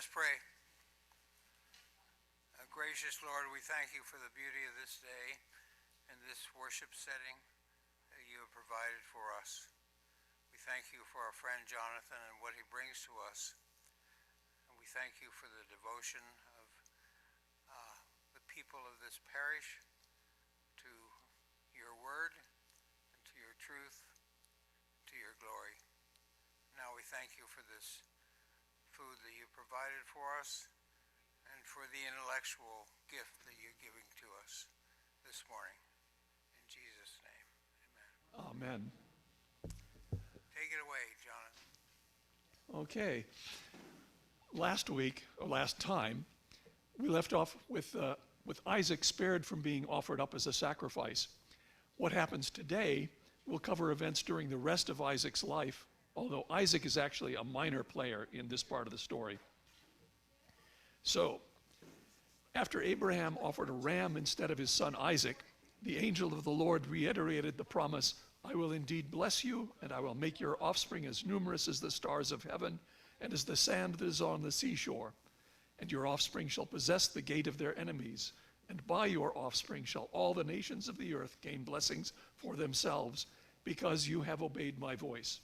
us pray. Gracious Lord, we thank you for the beauty of this day and this worship setting that you have provided for us. We thank you for our friend Jonathan and what he brings to us. And we thank you for the devotion of the people of this parish to your word and to your truth, to your glory. Now we thank you for this food that you provided for us and for the intellectual gift that you're giving to us this morning. In Jesus' name, amen. Amen. Take it away, Jonathan. Okay. Last time, we left off with Isaac spared from being offered up as a sacrifice. What happens today will cover events during the rest of Isaac's life, although Isaac is actually a minor player in this part of the story. So, after Abraham offered a ram instead of his son Isaac, the angel of the Lord reiterated the promise, "I will indeed bless you, and I will make your offspring as numerous as the stars of heaven and as the sand that is on the seashore. And your offspring shall possess the gate of their enemies, and by your offspring shall all the nations of the earth gain blessings for themselves, because you have obeyed my voice."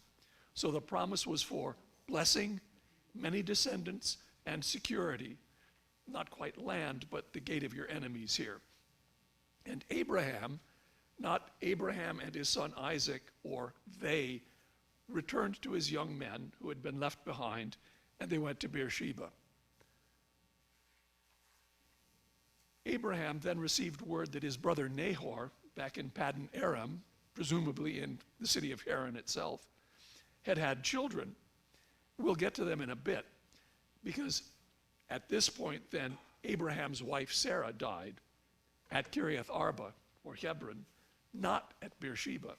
So the promise was for blessing, many descendants, and security. Not quite land, but the gate of your enemies here. And Abraham, not Abraham and his son Isaac, or they, returned to his young men who had been left behind, and they went to Beersheba. Abraham then received word that his brother Nahor, back in Paddan Aram, presumably in the city of Haran itself, had children. We'll get to them in a bit, because at this point then, Abraham's wife Sarah died at Kiriath Arba, or Hebron, not at Beersheba.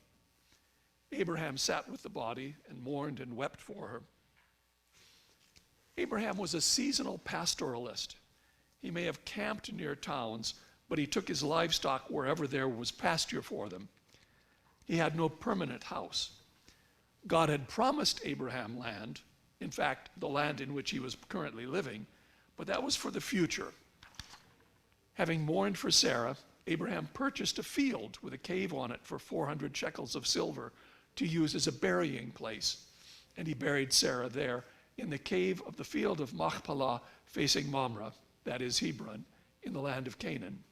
Abraham sat with the body and mourned and wept for her. Abraham was a seasonal pastoralist. He may have camped near towns, but he took his livestock wherever there was pasture for them. He had no permanent house. God had promised Abraham land, in fact, the land in which he was currently living, but that was for the future. Having mourned for Sarah, Abraham purchased a field with a cave on it for 400 shekels of silver to use as a burying place, and he buried Sarah there in the cave of the field of Machpelah facing Mamre, that is Hebron, in the land of Canaan.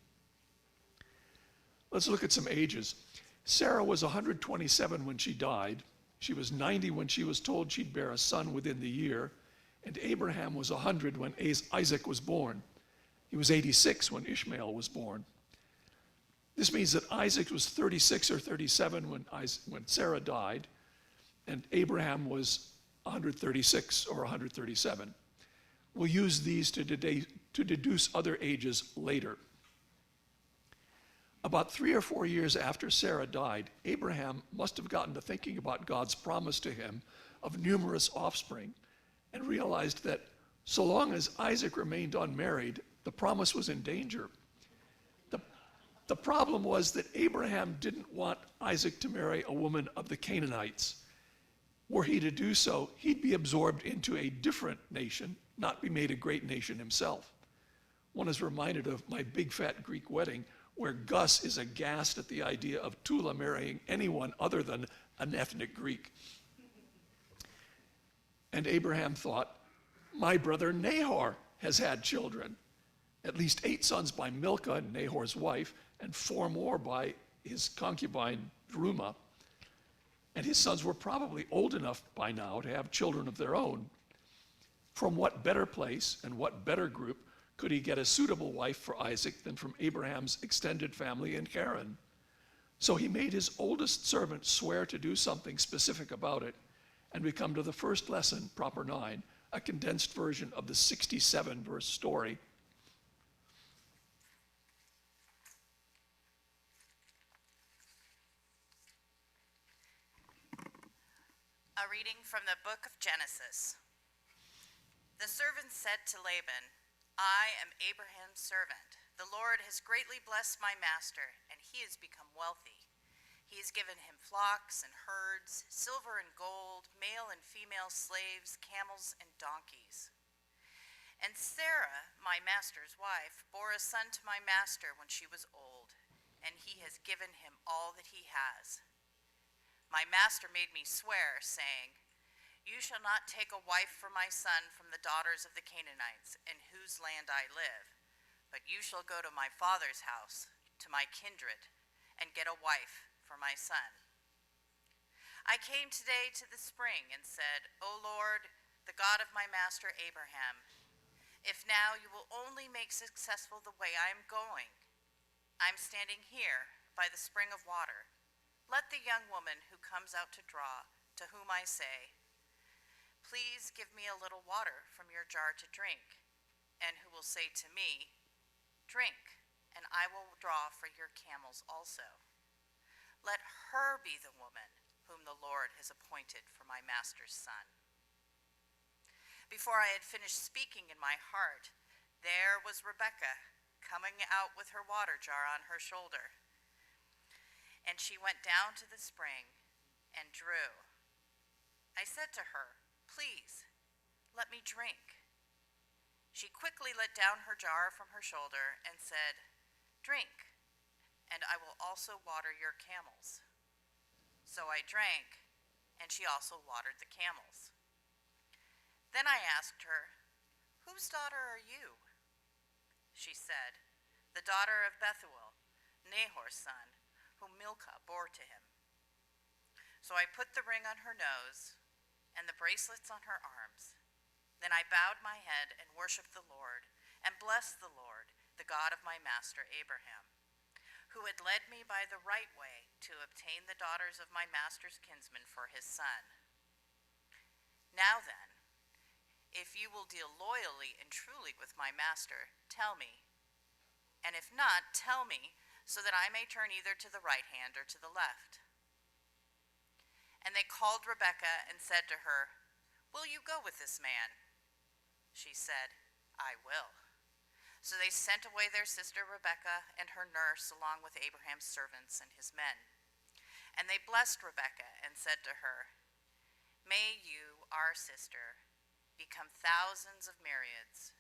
Let's look at some ages. Sarah was 127 when she died. She was 90 when she was told she'd bear a son within the year, and Abraham was 100 when Isaac was born. He was 86 when Ishmael was born. This means that Isaac was 36 or 37 when Sarah died, and Abraham was 136 or 137. We'll use these to deduce other ages later. About 3 or 4 years after Sarah died, Abraham must have gotten to thinking about God's promise to him of numerous offspring and realized that so long as Isaac remained unmarried, the promise was in danger. The problem was that Abraham didn't want Isaac to marry a woman of the Canaanites. Were he to do so, he'd be absorbed into a different nation, not be made a great nation himself. One is reminded of My Big Fat Greek Wedding, where Gus is aghast at the idea of Tula marrying anyone other than an ethnic Greek. And Abraham thought, my brother Nahor has had children, at least 8 sons by Milcah, Nahor's wife, and 4 more by his concubine Ruma. And his sons were probably old enough by now to have children of their own. From what better place and what better group could he get a suitable wife for Isaac than from Abraham's extended family in Haran? So he made his oldest servant swear to do something specific about it, and we come to the first lesson, Proper 9, a condensed version of the 67-verse story. A reading from the book of Genesis. The servant said to Laban, I am Abraham's servant. The Lord has greatly blessed my master, and he has become wealthy. He has given him flocks and herds, silver and gold, male and female slaves, camels and donkeys. And Sarah, my master's wife, bore a son to my master when she was old, and he has given him all that he has. My master made me swear, saying, You shall not take a wife for my son from the daughters of the Canaanites, in whose land I live, but you shall go to my father's house, to my kindred, and get a wife for my son. I came today to the spring and said, O Lord, the God of my master Abraham, if now you will only make successful the way I am going, I'm standing here by the spring of water. Let the young woman who comes out to draw, to whom I say, Please give me a little water from your jar to drink, and who will say to me, Drink, and I will draw for your camels also. Let her be the woman whom the Lord has appointed for my master's son. Before I had finished speaking in my heart, there was Rebekah coming out with her water jar on her shoulder. And she went down to the spring and drew. I said to her, Please, let me drink. She quickly let down her jar from her shoulder and said, Drink, and I will also water your camels. So I drank, and she also watered the camels. Then I asked her, Whose daughter are you? She said, The daughter of Bethuel, Nahor's son, whom Milcah bore to him. So I put the ring on her nose and the bracelets on her arms. Then I bowed my head and worshipped the Lord, and blessed the Lord, the God of my master Abraham, who had led me by the right way to obtain the daughters of my master's kinsman for his son. Now then, if you will deal loyally and truly with my master, tell me. And if not, tell me, so that I may turn either to the right hand or to the left. And they called Rebekah and said to her, Will you go with this man? She said, I will. So they sent away their sister Rebekah and her nurse along with Abraham's servants and his men. And they blessed Rebekah and said to her, May you, our sister, become thousands of myriads.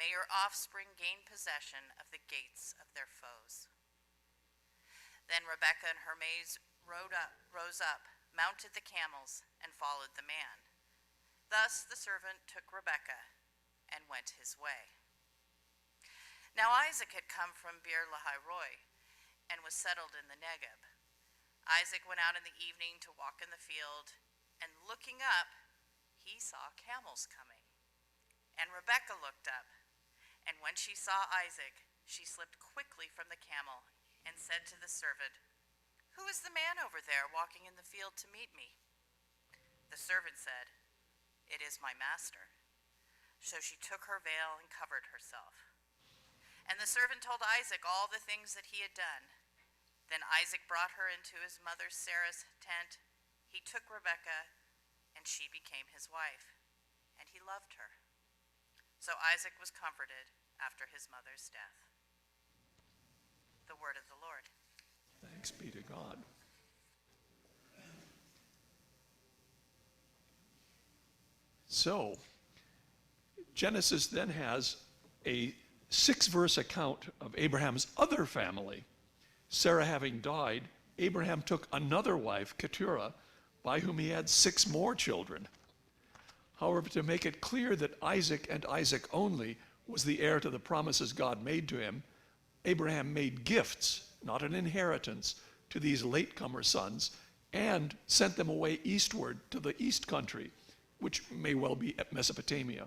May your offspring gain possession of the gates of their foes. Then Rebekah and her maids rose up, mounted the camels, and followed the man. Thus the servant took Rebekah and went his way. Now Isaac had come from Beer-lahai-roi and was settled in the Negeb. Isaac went out in the evening to walk in the field, and looking up, he saw camels coming. And Rebekah looked up, and when she saw Isaac, she slipped quickly from the camel and said to the servant, Who is the man over there walking in the field to meet me? The servant said, It is my master. So she took her veil and covered herself. And the servant told Isaac all the things that he had done. Then Isaac brought her into his mother Sarah's tent. He took Rebekah, and she became his wife, and he loved her. So Isaac was comforted after his mother's death. The word of the Lord. Thanks be to God. So, Genesis then has a 6-verse account of Abraham's other family. Sarah having died, Abraham took another wife, Keturah, by whom he had 6 more children. However, to make it clear that Isaac and Isaac only was the heir to the promises God made to him, Abraham made gifts, not an inheritance, to these latecomer sons, and sent them away eastward to the east country, which may well be Mesopotamia.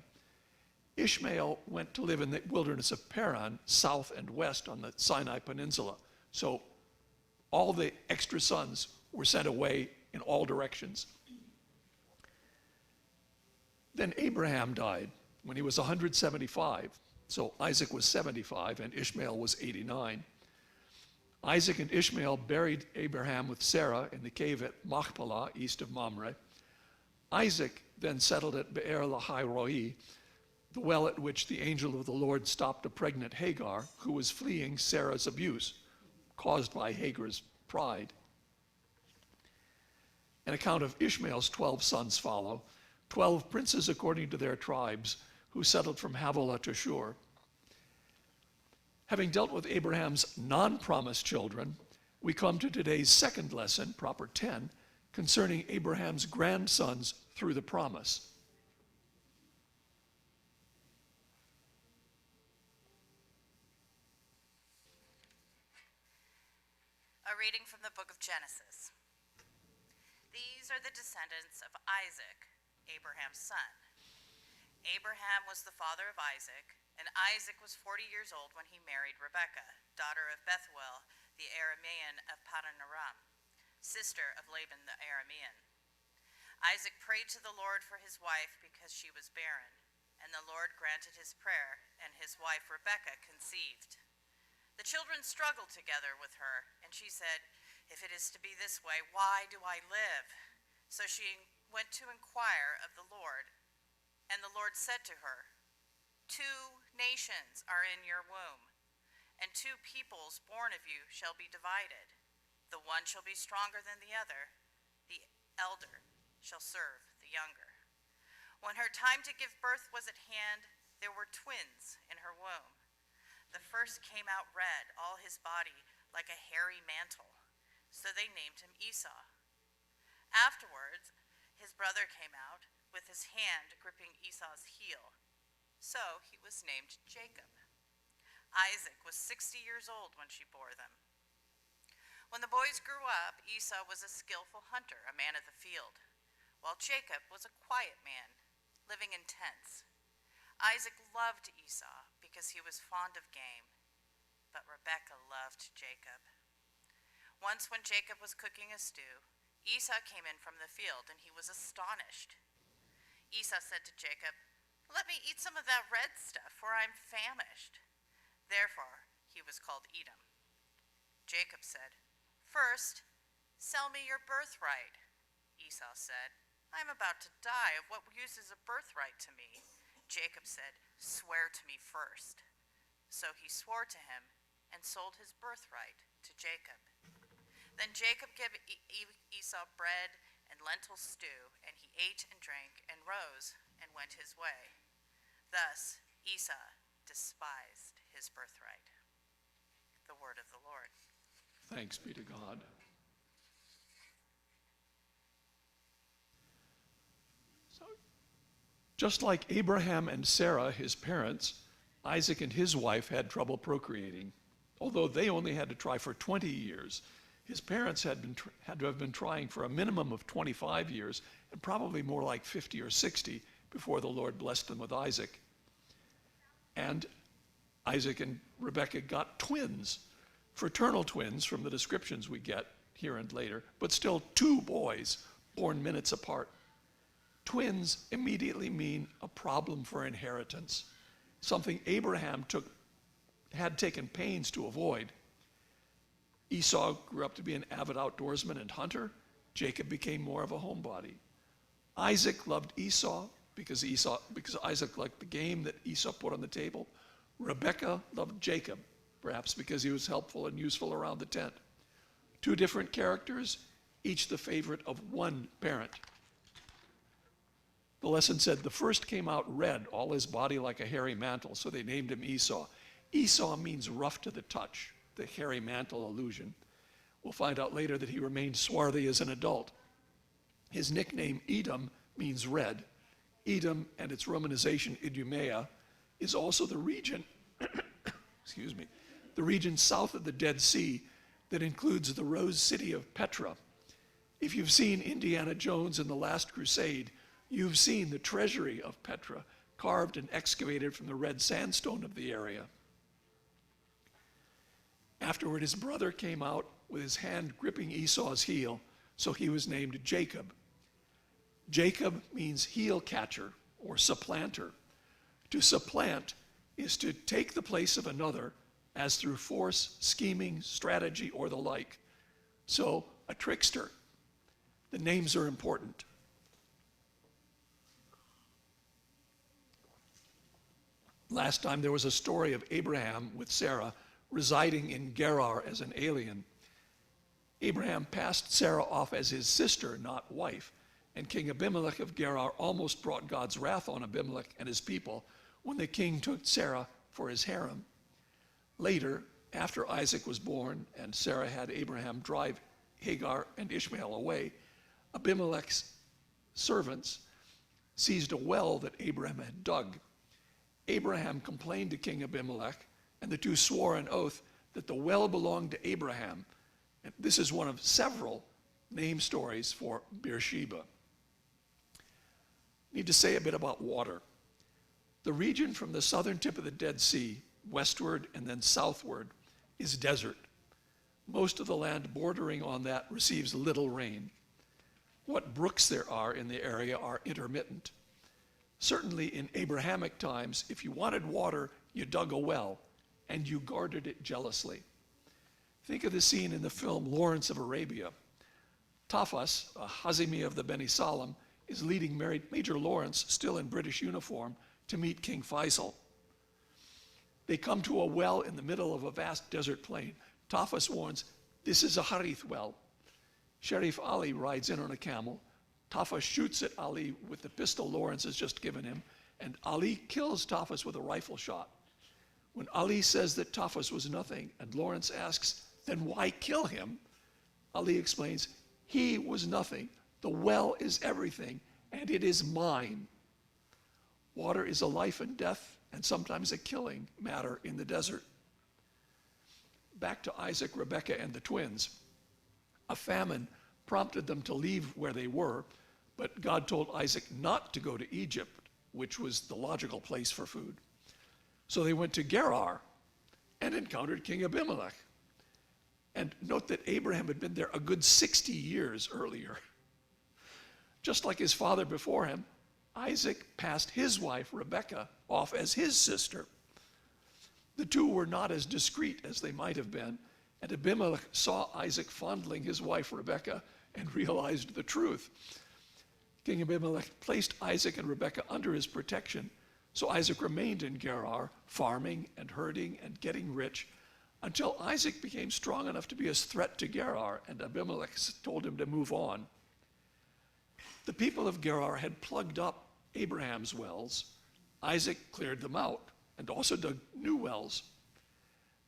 Ishmael went to live in the wilderness of Paran, south and west on the Sinai Peninsula. So all the extra sons were sent away in all directions. Then Abraham died when he was 175. So Isaac was 75 and Ishmael was 89. Isaac and Ishmael buried Abraham with Sarah in the cave at Machpelah, east of Mamre. Isaac then settled at Beer-lahai-roi, the well at which the angel of the Lord stopped a pregnant Hagar who was fleeing Sarah's abuse, caused by Hagar's pride. An account of Ishmael's 12 sons follow, 12 princes according to their tribes, who settled from Havilah to Shur. Having dealt with Abraham's non-promised children, we come to today's second lesson, proper 10, concerning Abraham's grandsons through the promise. A reading from the book of Genesis. These are the descendants of Isaac, Abraham's son. Abraham was the father of Isaac, and Isaac was 40 years old when he married Rebekah, daughter of Bethuel, the Aramean of Paddan-aram, sister of Laban the Aramean. Isaac prayed to the Lord for his wife because she was barren, and the Lord granted his prayer, and his wife Rebekah conceived. The children struggled together with her, and she said, "If it is to be this way, why do I live?" So she went to inquire of the Lord, and the Lord said to her, "Two nations are in your womb, and two peoples born of you shall be divided. The one shall be stronger than the other. The elder shall serve the younger." When her time to give birth was at hand, there were twins in her womb. The first came out red, all his body like a hairy mantle, so they named him Esau. Afterwards, his brother came out with his hand gripping Esau's heel, so he was named Jacob. Isaac was 60 years old when she bore them. When the boys grew up, Esau was a skillful hunter, a man of the field, while Jacob was a quiet man, living in tents. Isaac loved Esau because he was fond of game, but Rebekah loved Jacob. Once when Jacob was cooking a stew, Esau came in from the field, and he was astonished. Esau said to Jacob, "Let me eat some of that red stuff, for I am famished." Therefore he was called Edom. Jacob said, "First, sell me your birthright." Esau said, "I am about to die. Of what use is a birthright to me?" Jacob said, "Swear to me first." So he swore to him and sold his birthright to Jacob. Then Jacob gave Esau bread and lentil stew, and he ate and drank and rose and went his way. Thus Esau despised his birthright. The word of the Lord. Thanks be to God. So, just like Abraham and Sarah, his parents, Isaac and his wife had trouble procreating. Although they only had to try for 20 years, his parents had to have been trying for a minimum of 25 years, and probably more like 50 or 60 before the Lord blessed them with Isaac. And Isaac and Rebekah got twins, fraternal twins from the descriptions we get here and later, but still two boys born minutes apart. Twins immediately mean a problem for inheritance, something Abraham had taken pains to avoid. Esau grew up to be an avid outdoorsman and hunter. Jacob became more of a homebody. Isaac loved Esau because Isaac liked the game that Esau put on the table. Rebekah loved Jacob, perhaps because he was helpful and useful around the tent. Two different characters, each the favorite of one parent. The lesson said the first came out red, all his body like a hairy mantle, so they named him Esau. Esau means rough to the touch, the hairy mantle allusion. We'll find out later that he remained swarthy as an adult. His nickname Edom means red. Edom and its romanization Idumea is also the region, the region south of the Dead Sea that includes the Rose City of Petra. If you've seen Indiana Jones and the Last Crusade, you've seen the treasury of Petra carved and excavated from the red sandstone of the area. Afterward, his brother came out with his hand gripping Esau's heel, so he was named Jacob. Jacob means heel catcher or supplanter. To supplant is to take the place of another as through force, scheming, strategy, or the like. So, a trickster. The names are important. Last time there was a story of Abraham with Sarah residing in Gerar as an alien. Abraham passed Sarah off as his sister, not wife, and King Abimelech of Gerar almost brought God's wrath on Abimelech and his people when the king took Sarah for his harem. Later, after Isaac was born and Sarah had Abraham drive Hagar and Ishmael away, Abimelech's servants seized a well that Abraham had dug. Abraham complained to King Abimelech, and the two swore an oath that the well belonged to Abraham. And this is one of several name stories for Beersheba. Need to say a bit about water. The region from the southern tip of the Dead Sea, westward and then southward, is desert. Most of the land bordering on that receives little rain. What brooks there are in the area are intermittent. Certainly in Abrahamic times, if you wanted water, you dug a well, and you guarded it jealously. Think of the scene in the film Lawrence of Arabia. Tafas, a Hazimi of the Beni Salim, is leading Major Lawrence, still in British uniform, to meet King Faisal. They come to a well in the middle of a vast desert plain. Tafas warns, "This is a Harith well." Sheriff Ali rides in on a camel. Tafas shoots at Ali with the pistol Lawrence has just given him, and Ali kills Tafas with a rifle shot. When Ali says that Tafas was nothing, and Lawrence asks, "Then why kill him?" Ali explains, "He was nothing. The well is everything, and it is mine." Water is a life and death, and sometimes a killing matter in the desert. Back to Isaac, Rebekah, and the twins. A famine prompted them to leave where they were, but God told Isaac not to go to Egypt, which was the logical place for food. So they went to Gerar and encountered King Abimelech. And note that Abraham had been there a good 60 years earlier. Just like his father before him, Isaac passed his wife, Rebekah, off as his sister. The two were not as discreet as they might have been, and Abimelech saw Isaac fondling his wife, Rebekah, and realized the truth. King Abimelech placed Isaac and Rebekah under his protection, so Isaac remained in Gerar, farming and herding and getting rich, until Isaac became strong enough to be a threat to Gerar, and Abimelech told him to move on. The people of Gerar had plugged up Abraham's wells. Isaac cleared them out and also dug new wells.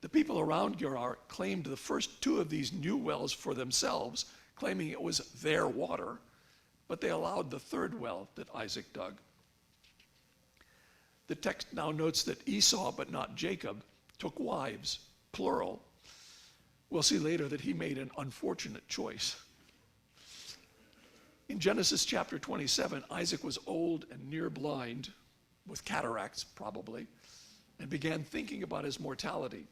The people around Gerar claimed the first two of these new wells for themselves, claiming it was their water, but they allowed the third well that Isaac dug. The text now notes that Esau, but not Jacob, took wives, plural. We'll see later that he made an unfortunate choice. In Genesis chapter 27, Isaac was old and near blind, with cataracts probably, and began thinking about his mortality.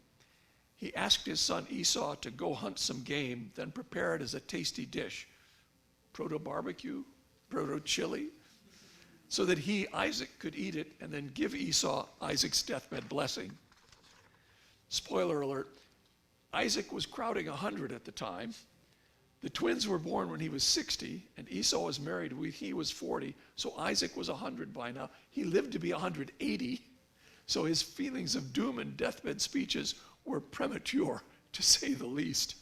He asked his son Esau to go hunt some game, then prepare it as a tasty dish, proto-barbecue, proto-chili, so that he, Isaac, could eat it and then give Esau Isaac's deathbed blessing. Spoiler alert, Isaac was crowding 100 at the time. The twins were born when he was 60, and Esau was married when he was 40, so Isaac was 100 by now. He lived to be 180, so his feelings of doom and deathbed speeches were premature, to say the least.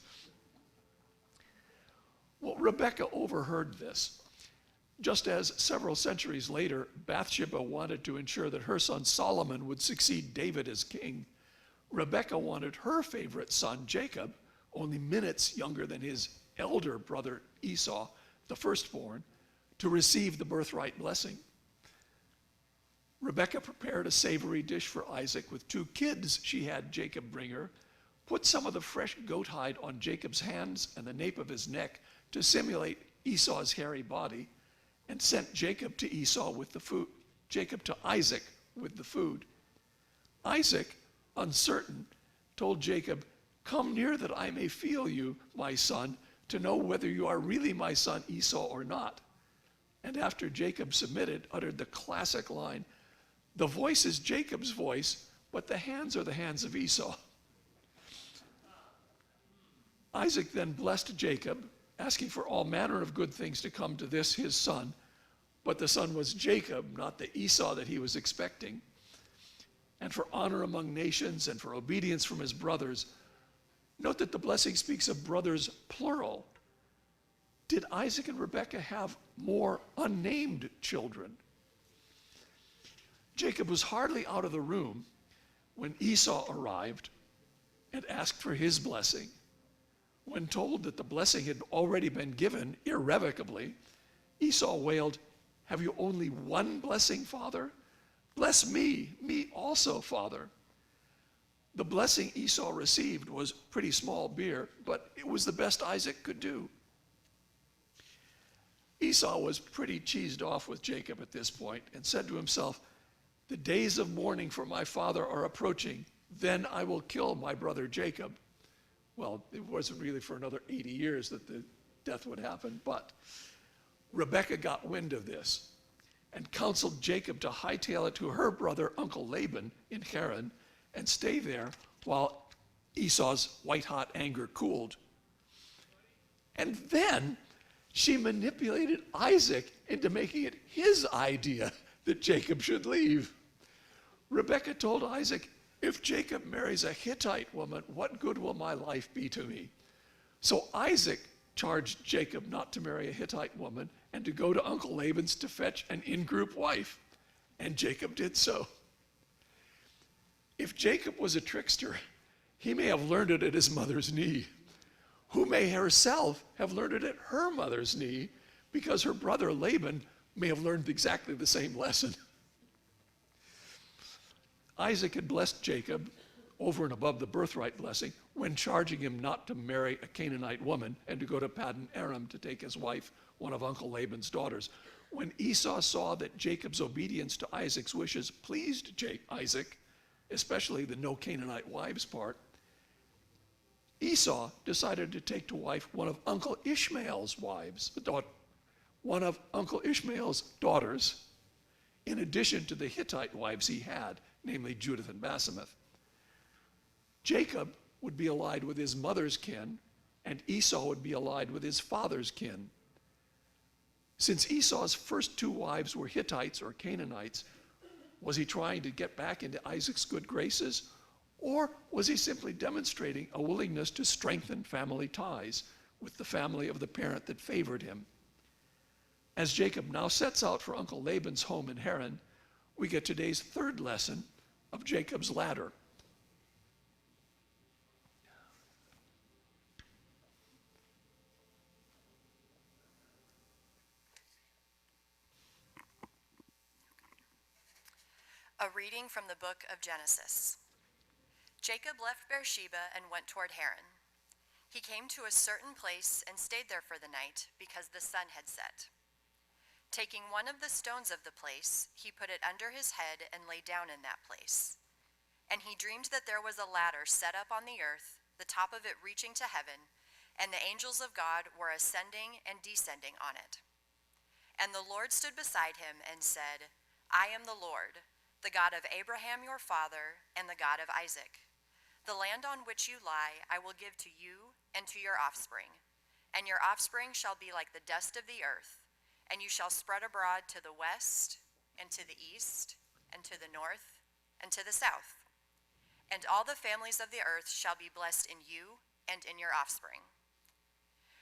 Well, Rebekah overheard this. Just as several centuries later, Bathsheba wanted to ensure that her son Solomon would succeed David as king, Rebekah wanted her favorite son, Jacob, only minutes younger than his elder brother Esau, the firstborn, to receive the birthright blessing. Rebekah prepared a savory dish for Isaac with 2 kids she had Jacob bring her, put some of the fresh goat hide on Jacob's hands and the nape of his neck to simulate Esau's hairy body, and sent Jacob to Isaac with the food. Isaac, uncertain, told Jacob, "Come near that I may feel you, my son, to know whether you are really my son Esau or not." And after Jacob submitted, uttered the classic line, "The voice is Jacob's voice, but the hands are the hands of Esau." Isaac then blessed Jacob, asking for all manner of good things to come to this, his son. But the son was Jacob, not the Esau that he was expecting. And for honor among nations and for obedience from his brothers. Note that the blessing speaks of brothers plural. Did Isaac and Rebekah have more unnamed children? Jacob was hardly out of the room when Esau arrived and asked for his blessing. When told that the blessing had already been given irrevocably, Esau wailed, "Have you only one blessing, Father? Bless me also, Father." The blessing Esau received was pretty small beer, but it was the best Isaac could do. Esau was pretty cheesed off with Jacob at this point and said to himself, "The days of mourning for my father are approaching. Then I will kill my brother Jacob." Well, it wasn't really for another 80 years that the death would happen, but Rebekah got wind of this and counseled Jacob to hightail it to her brother, Uncle Laban, in Haran, and stay there while Esau's white-hot anger cooled. And then she manipulated Isaac into making it his idea that Jacob should leave. Rebekah told Isaac, "If Jacob marries a Hittite woman, what good will my life be to me?" So Isaac charged Jacob not to marry a Hittite woman and to go to Uncle Laban's to fetch an in-group wife. And Jacob did so. If Jacob was a trickster, he may have learned it at his mother's knee, who may herself have learned it at her mother's knee, because her brother Laban may have learned exactly the same lesson. Isaac had blessed Jacob over and above the birthright blessing when charging him not to marry a Canaanite woman and to go to Paddan Aram to take his wife, one of Uncle Laban's daughters. When Esau saw that Jacob's obedience to Isaac's wishes pleased Isaac, especially the no Canaanite wives part, Esau decided to take to wife one of Uncle Ishmael's wives, one of Uncle Ishmael's daughters, in addition to the Hittite wives he had, namely Judith and Basemath. Jacob would be allied with his mother's kin, and Esau would be allied with his father's kin. Since Esau's first two wives were Hittites or Canaanites, was he trying to get back into Isaac's good graces, or was he simply demonstrating a willingness to strengthen family ties with the family of the parent that favored him? As Jacob now sets out for Uncle Laban's home in Haran, we get today's third lesson of Jacob's ladder. A reading from the book of Genesis. Jacob left Beersheba and went toward Haran. He came to a certain place and stayed there for the night because the sun had set. Taking one of the stones of the place, he put it under his head and lay down in that place. And he dreamed that there was a ladder set up on the earth, the top of it reaching to heaven, and the angels of God were ascending and descending on it. And the Lord stood beside him and said, "I am the Lord, the God of Abraham your father, and the God of Isaac. The land on which you lie I will give to you and to your offspring, and your offspring shall be like the dust of the earth, and you shall spread abroad to the west, and to the east, and to the north, and to the south. And all the families of the earth shall be blessed in you and in your offspring.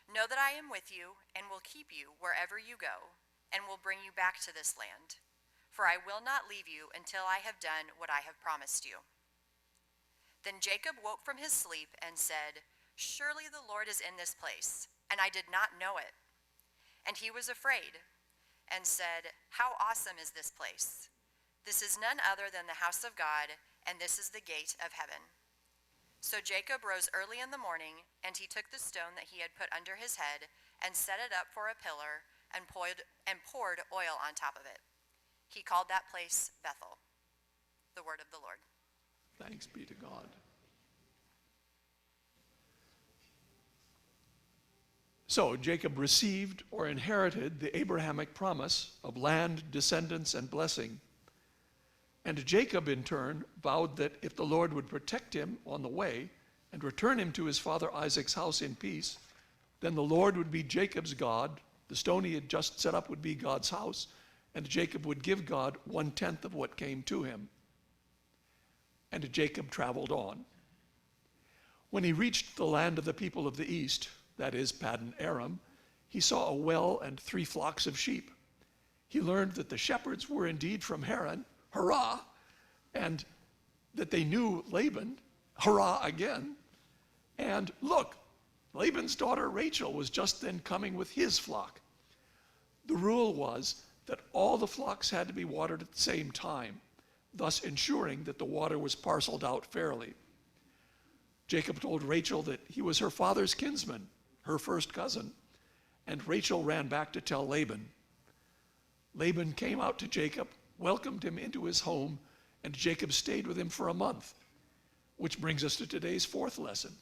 Know that I am with you, and will keep you wherever you go, and will bring you back to this land. For I will not leave you until I have done what I have promised you." Then Jacob woke from his sleep and said, "Surely the Lord is in this place, and I did not know it." And he was afraid and said, "How awesome is this place! This is none other than the house of God, and this is the gate of heaven." So Jacob rose early in the morning, and he took the stone that he had put under his head and set it up for a pillar and poured oil on top of it. He called that place Bethel. The word of the Lord. Thanks be to God. So Jacob received or inherited the Abrahamic promise of land, descendants, and blessing. And Jacob, in turn, vowed that if the Lord would protect him on the way and return him to his father Isaac's house in peace, then the Lord would be Jacob's God, the stone he had just set up would be God's house, and Jacob would give God 1/10 of what came to him. And Jacob traveled on. When he reached the land of the people of the east, that is Paddan Aram, he saw a well and 3 flocks of sheep. He learned that the shepherds were indeed from Haran, hurrah, and that they knew Laban, hurrah again. And look, Laban's daughter Rachel was just then coming with his flock. The rule was that all the flocks had to be watered at the same time, thus ensuring that the water was parceled out fairly. Jacob told Rachel that he was her father's kinsman, her first cousin, and Rachel ran back to tell Laban. Laban came out to Jacob, welcomed him into his home, and Jacob stayed with him for a month, which brings us to today's fourth lesson.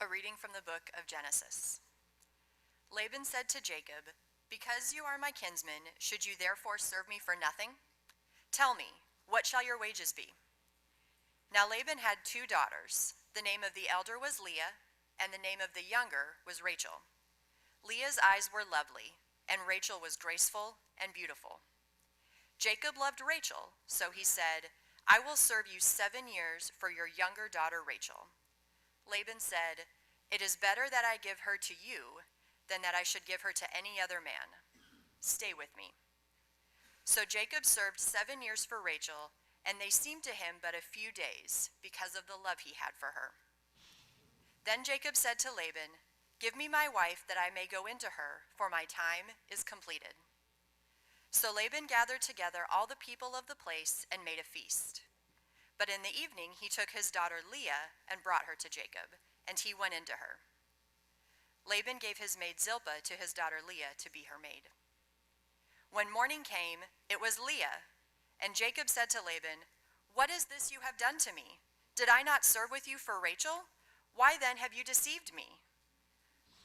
A reading from the book of Genesis. Laban said to Jacob, "Because you are my kinsman, should you therefore serve me for nothing? Tell me, what shall your wages be?" Now Laban had 2 daughters. The name of the elder was Leah, and the name of the younger was Rachel. Leah's eyes were lovely, and Rachel was graceful and beautiful. Jacob loved Rachel, so he said, "I will serve you 7 years for your younger daughter Rachel." Laban said, "It is better that I give her to you than that I should give her to any other man. Stay with me." So Jacob served 7 years for Rachel, and they seemed to him but a few days because of the love he had for her. Then Jacob said to Laban, "Give me my wife that I may go into her, for my time is completed." So Laban gathered together all the people of the place and made a feast. But in the evening he took his daughter Leah and brought her to Jacob, and he went into her. Laban gave his maid Zilpah to his daughter Leah to be her maid. When morning came, it was Leah, and Jacob said to Laban, "What is this you have done to me? Did I not serve with you for Rachel? Why then have you deceived me?"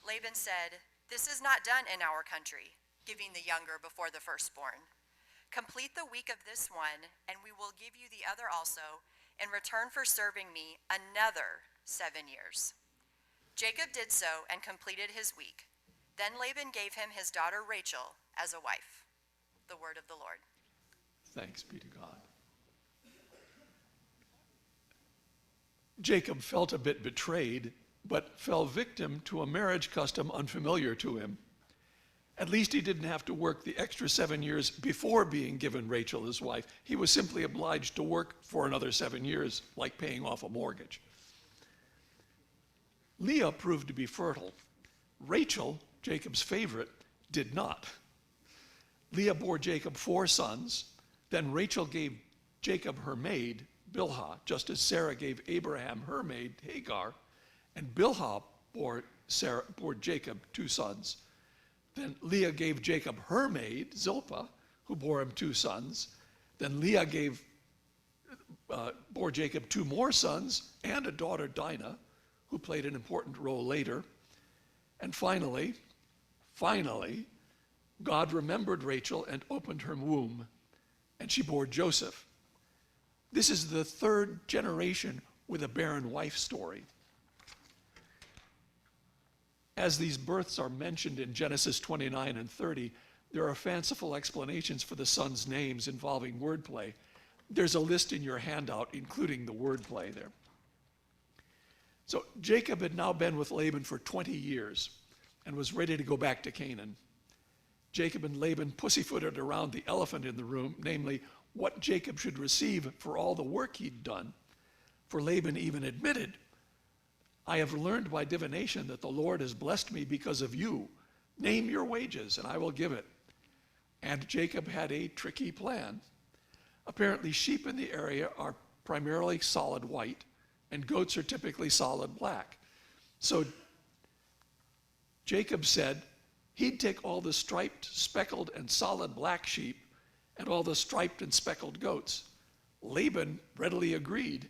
Laban said, "This is not done in our country, giving the younger before the firstborn. Complete the week of this one, and we will give you the other also, in return for serving me another 7 years." Jacob did so and completed his week. Then Laban gave him his daughter Rachel as a wife. The word of the Lord. Thanks be to God. Jacob felt a bit betrayed, but fell victim to a marriage custom unfamiliar to him. At least he didn't have to work the extra 7 years before being given Rachel his wife. He was simply obliged to work for another 7 years, like paying off a mortgage. Leah proved to be fertile. Rachel, Jacob's favorite, did not. Leah bore Jacob 4 sons. Then Rachel gave Jacob her maid, Bilhah, just as Sarah gave Abraham her maid, Hagar. And Bilhah bore Jacob 2 sons. Then Leah gave Jacob her maid, Zilpah, who bore him 2 sons. Then Leah bore Jacob 2 more sons and a daughter, Dinah, who played an important role later. And finally, God remembered Rachel and opened her womb, and she bore Joseph. This is the 3rd generation with a barren wife story. As these births are mentioned in Genesis 29 and 30, there are fanciful explanations for the sons' names involving wordplay. There's a list in your handout, including the wordplay there. So Jacob had now been with Laban for 20 years and was ready to go back to Canaan. Jacob and Laban pussyfooted around the elephant in the room, namely, what Jacob should receive for all the work he'd done. For Laban even admitted, "I have learned by divination that the Lord has blessed me because of you. Name your wages, and I will give it." And Jacob had a tricky plan. Apparently, sheep in the area are primarily solid white, and goats are typically solid black. So Jacob said he'd take all the striped, speckled, and solid black sheep and all the striped and speckled goats. Laban readily agreed,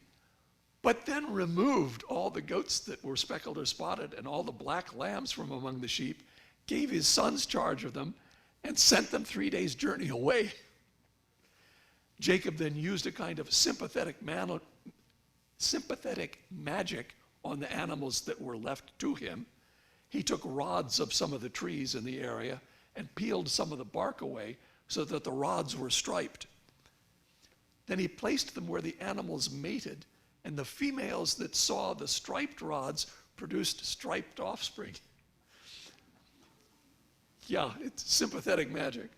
but then removed all the goats that were speckled or spotted and all the black lambs from among the sheep, gave his sons charge of them, and sent them 3 days' journey away. Jacob then used a kind of sympathetic magic on the animals that were left to him. He took rods of some of the trees in the area and peeled some of the bark away so that the rods were striped. Then he placed them where the animals mated, and the females that saw the striped rods produced striped offspring. Yeah, it's sympathetic magic.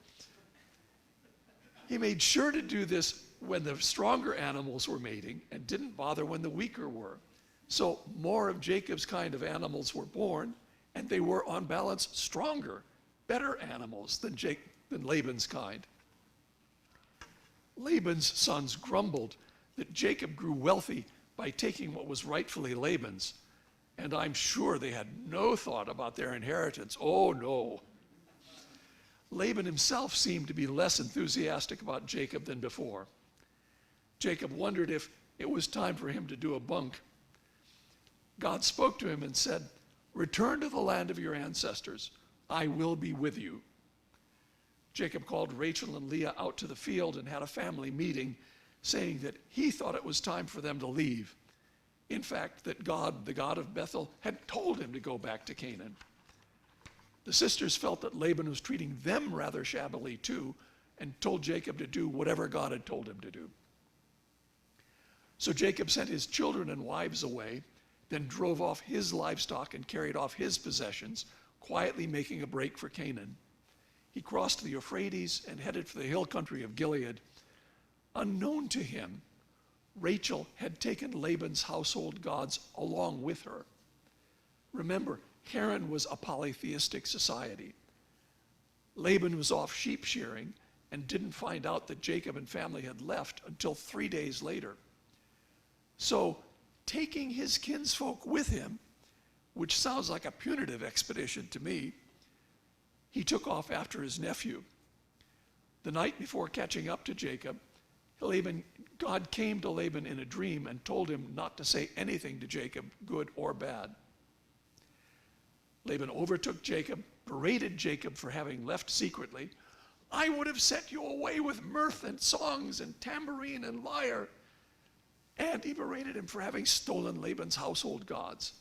He made sure to do this when the stronger animals were mating and didn't bother when the weaker were. So more of Jacob's kind of animals were born, and they were on balance stronger, better animals than Laban's kind. Laban's sons grumbled that Jacob grew wealthy by taking what was rightfully Laban's, and I'm sure they had no thought about their inheritance. Oh no. Laban himself seemed to be less enthusiastic about Jacob than before. Jacob wondered if it was time for him to do a bunk. God spoke to him and said, "Return to the land of your ancestors. I will be with you." Jacob called Rachel and Leah out to the field and had a family meeting, saying that he thought it was time for them to leave. In fact, that God, the God of Bethel, had told him to go back to Canaan. The sisters felt that Laban was treating them rather shabbily too, and told Jacob to do whatever God had told him to do. So Jacob sent his children and wives away, then drove off his livestock and carried off his possessions, quietly making a break for Canaan. He crossed the Euphrates and headed for the hill country of Gilead. Unknown to him, Rachel had taken Laban's household gods along with her. Remember, Haran was a polytheistic society. Laban was off sheep shearing and didn't find out that Jacob and family had left until 3 days later. So, taking his kinsfolk with him, which sounds like a punitive expedition to me, he took off after his nephew. The night before catching up to Jacob, God came to Laban in a dream and told him not to say anything to Jacob, good or bad. Laban overtook Jacob, berated Jacob for having left secretly. "I would have sent you away with mirth and songs and tambourine and lyre." And he berated him for having stolen Laban's household gods.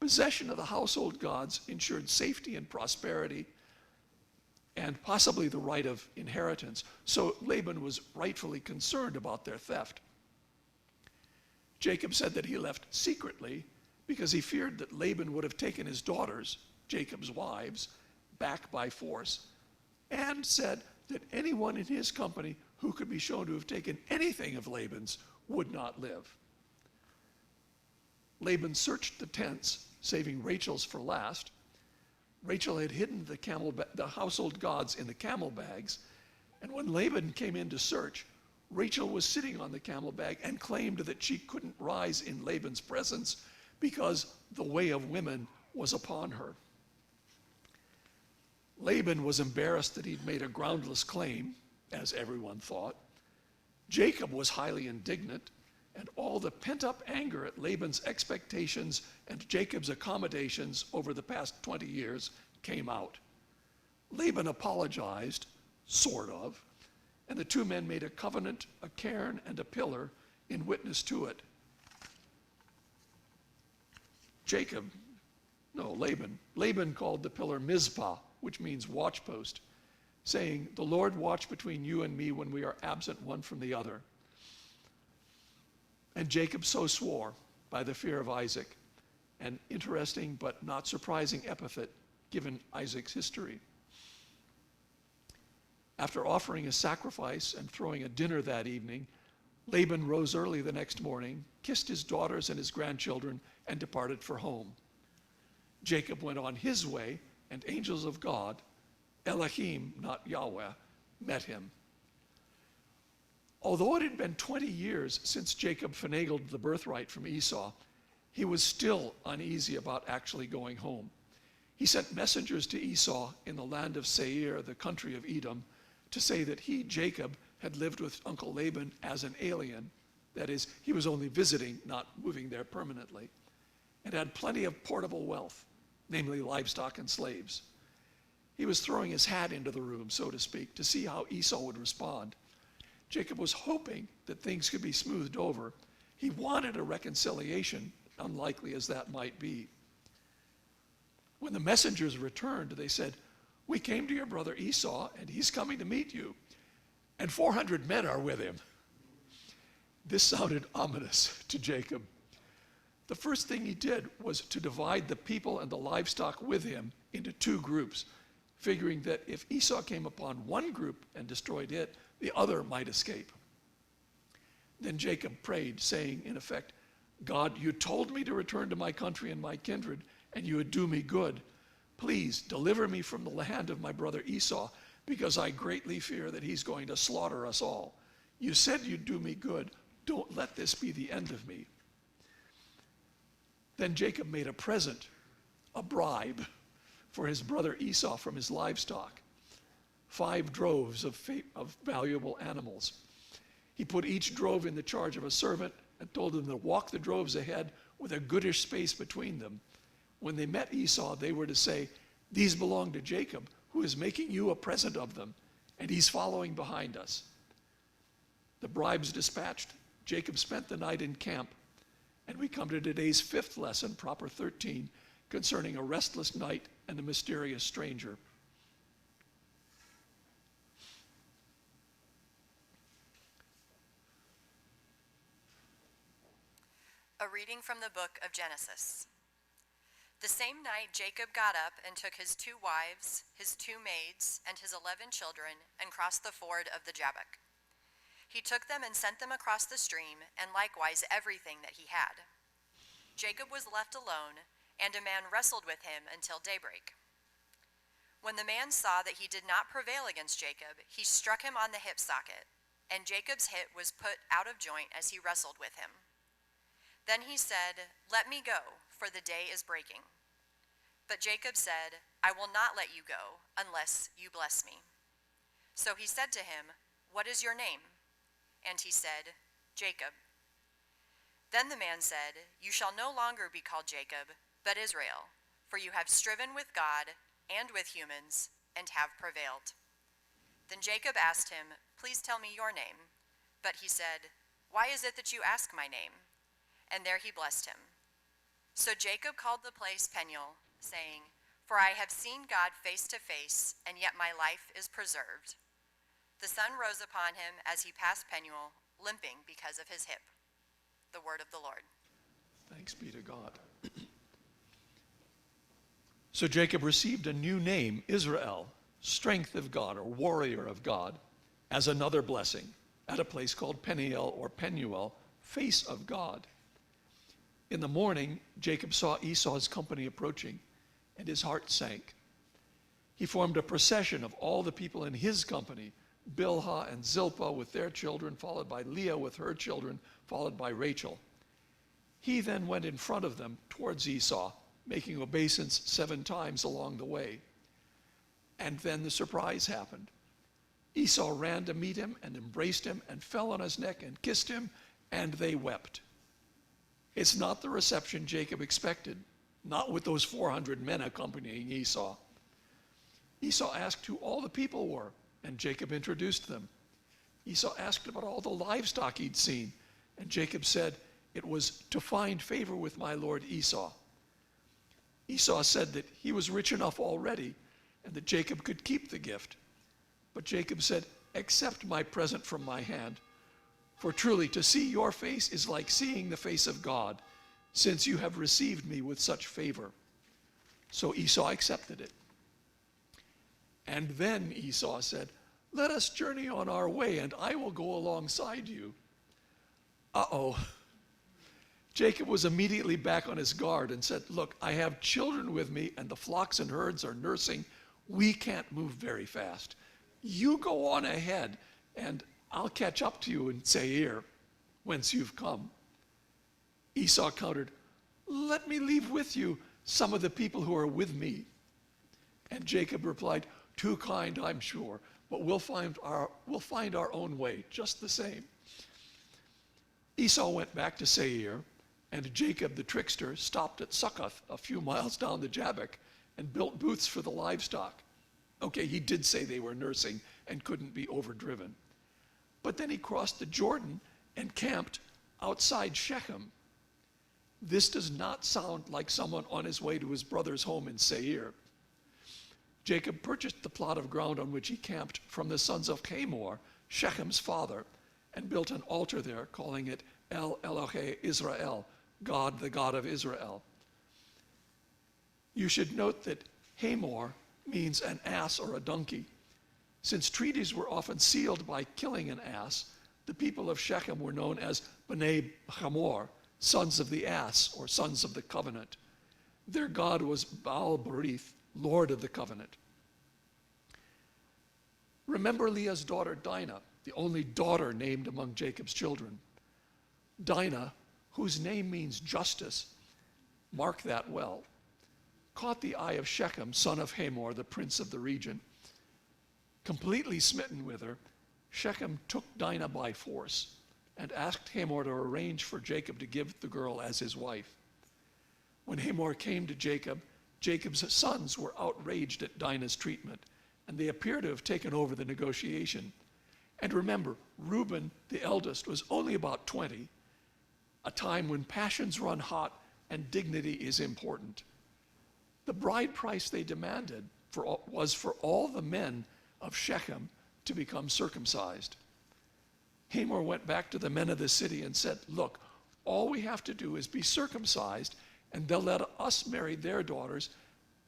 Possession of the household gods ensured safety and prosperity and possibly the right of inheritance. So Laban was rightfully concerned about their theft. Jacob said that he left secretly because he feared that Laban would have taken his daughters, Jacob's wives, back by force, and said that anyone in his company who could be shown to have taken anything of Laban's would not live. Laban searched the tents, saving Rachel's for last. Rachel had hidden the household gods in the camel bags, and when Laban came in to search, Rachel was sitting on the camel bag and claimed that she couldn't rise in Laban's presence because the way of women was upon her. Laban was embarrassed that he'd made a groundless claim, as everyone thought. Jacob was highly indignant, and all the pent-up anger at Laban's expectations and Jacob's accommodations over the past 20 years came out. Laban apologized, sort of, and the two men made a covenant, a cairn, and a pillar in witness to it. Laban called the pillar Mizpah, which means watchpost, saying, "The Lord watch between you and me when we are absent one from the other." And Jacob so swore by the fear of Isaac, an interesting but not surprising epithet given Isaac's history. After offering a sacrifice and throwing a dinner that evening, Laban rose early the next morning, kissed his daughters and his grandchildren, and departed for home. Jacob went on his way, and angels of God, Elohim, not Yahweh, met him. Although it had been 20 years since Jacob finagled the birthright from Esau, he was still uneasy about actually going home. He sent messengers to Esau in the land of Seir, the country of Edom, to say that he, Jacob, had lived with Uncle Laban as an alien. That is, he was only visiting, not moving there permanently, and had plenty of portable wealth, namely livestock and slaves. He was throwing his hat into the room, so to speak, to see how Esau would respond. Jacob was hoping that things could be smoothed over. He wanted a reconciliation, unlikely as that might be. When the messengers returned, they said, "We came to your brother Esau, and he's coming to meet you, and 400 men are with him." This sounded ominous to Jacob. The first thing he did was to divide the people and the livestock with him into two groups, figuring that if Esau came upon one group and destroyed it, the other might escape. Then Jacob prayed, saying, in effect, God, you told me to return to my country and my kindred, and you would do me good. Please deliver me from the hand of my brother Esau, because I greatly fear that he's going to slaughter us all. You said you'd do me good. Don't let this be the end of me. Then Jacob made a present, a bribe, for his brother Esau from his livestock, 5 droves of valuable animals. He put each drove in the charge of a servant and told them to walk the droves ahead with a goodish space between them. When they met Esau, they were to say, these belong to Jacob, who is making you a present of them, and he's following behind us. The bribes dispatched, Jacob spent the night in camp, and we come to today's 5th lesson, proper 13, concerning a restless night and a mysterious stranger. A reading from the book of Genesis. The same night Jacob got up and took his 2 wives, his 2 maids, and his 11 children, and crossed the ford of the Jabbok. He took them and sent them across the stream, and likewise everything that he had. Jacob was left alone, and a man wrestled with him until daybreak. When the man saw that he did not prevail against Jacob, he struck him on the hip socket, and Jacob's hip was put out of joint as he wrestled with him. Then he said, let me go, for the day is breaking. But Jacob said, I will not let you go unless you bless me. So he said to him, what is your name? And he said, Jacob. Then the man said, you shall no longer be called Jacob, but Israel, for you have striven with God and with humans, and have prevailed. Then Jacob asked him, please tell me your name. But he said, why is it that you ask my name? And there he blessed him. So Jacob called the place Peniel, saying, for I have seen God face to face, and yet my life is preserved. The sun rose upon him as he passed Peniel, limping because of his hip. The word of the Lord. Thanks be to God. So Jacob received a new name, Israel, strength of God, or warrior of God, as another blessing, at a place called Peniel or Penuel, face of God. In the morning, Jacob saw Esau's company approaching, and his heart sank. He formed a procession of all the people in his company, Bilhah and Zilpah with their children, followed by Leah with her children, followed by Rachel. He then went in front of them towards Esau, making obeisance 7 times along the way. And then the surprise happened. Esau ran to meet him and embraced him and fell on his neck and kissed him, and they wept. It's not the reception Jacob expected, not with those 400 men accompanying Esau. Esau asked who all the people were, and Jacob introduced them. Esau asked about all the livestock he'd seen, and Jacob said it was to find favor with my lord Esau. Esau said that he was rich enough already, and that Jacob could keep the gift. But Jacob said, accept my present from my hand, for truly to see your face is like seeing the face of God, since you have received me with such favor. So Esau accepted it. And then Esau said, let us journey on our way, and I will go alongside you. Uh-oh. Jacob was immediately back on his guard and said, look, I have children with me, and the flocks and herds are nursing. We can't move very fast. You go on ahead, and I'll catch up to you in Seir, whence you've come. Esau countered, let me leave with you some of the people who are with me. And Jacob replied, too kind, I'm sure, but we'll find our own way, just the same. Esau went back to Seir, and Jacob the trickster stopped at Succoth, a few miles down the Jabbok, and built booths for the livestock. Okay, he did say they were nursing and couldn't be overdriven. But then he crossed the Jordan and camped outside Shechem. This does not sound like someone on his way to his brother's home in Seir. Jacob purchased the plot of ground on which he camped from the sons of Hamor, Shechem's father, and built an altar there, calling it El Elohe Israel, God, the God of Israel. You should note that Hamor means an ass or a donkey. Since treaties were often sealed by killing an ass, the people of Shechem were known as B'nai Hamor, sons of the ass, or sons of the covenant. Their god was Baal-berith, Lord of the covenant. Remember Leah's daughter Dinah, the only daughter named among Jacob's children. Dinah, whose name means justice, mark that well, caught the eye of Shechem, son of Hamor, the prince of the region. Completely smitten with her, Shechem took Dinah by force and asked Hamor to arrange for Jacob to give the girl as his wife. When Hamor came to Jacob, Jacob's sons were outraged at Dinah's treatment, and they appear to have taken over the negotiation. And remember, Reuben, the eldest, was only about 20, a time when passions run hot and dignity is important. The bride price they demanded was for all the men of Shechem to become circumcised. Hamor went back to the men of the city and said, look, all we have to do is be circumcised, and they'll let us marry their daughters,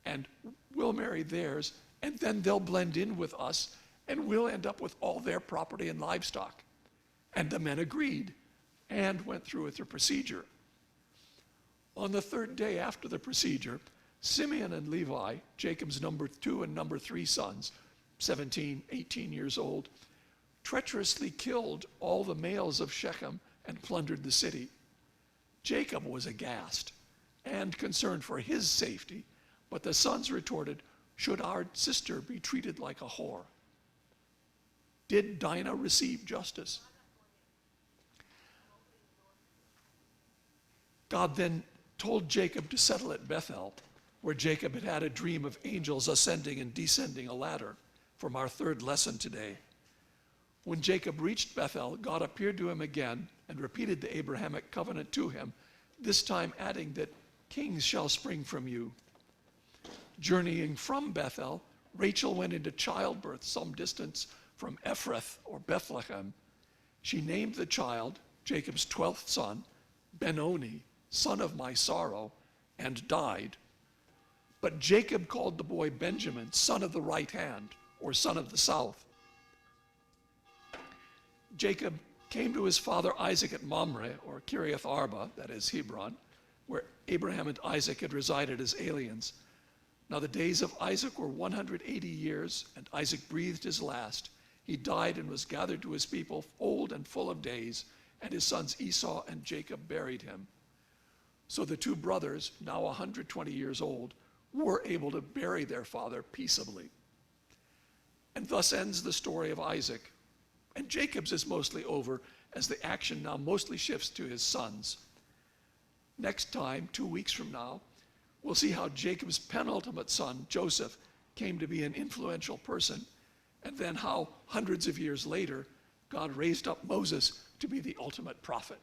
and we'll marry theirs, and then they'll blend in with us, and we'll end up with all their property and livestock. And the men agreed and went through with their procedure. On the third day after the procedure, Simeon and Levi, Jacob's number 2 and number 3 sons, 17, 18 years old, treacherously killed all the males of Shechem and plundered the city. Jacob was aghast and concerned for his safety, but the sons retorted, should our sister be treated like a whore? Did Dinah receive justice? God then told Jacob to settle at Bethel, where Jacob had had a dream of angels ascending and descending a ladder, from our third lesson today. When Jacob reached Bethel, God appeared to him again and repeated the Abrahamic covenant to him, this time adding that kings shall spring from you. Journeying from Bethel, Rachel went into childbirth some distance from Ephrath or Bethlehem. She named the child, Jacob's 12th son, Benoni, son of my sorrow, and died. But Jacob called the boy Benjamin, son of the right hand, or son of the south. Jacob came to his father Isaac at Mamre, or Kiriath Arba, that is Hebron, where Abraham and Isaac had resided as aliens. Now the days of Isaac were 180 years, and Isaac breathed his last. He died and was gathered to his people, old and full of days, and his sons Esau and Jacob buried him. So the two brothers, now 120 years old, were able to bury their father peaceably. And thus ends the story of Isaac. And Jacob's is mostly over, as the action now mostly shifts to his sons. Next time, 2 weeks from now, we'll see how Jacob's penultimate son, Joseph, came to be an influential person, and then how hundreds of years later, God raised up Moses to be the ultimate prophet.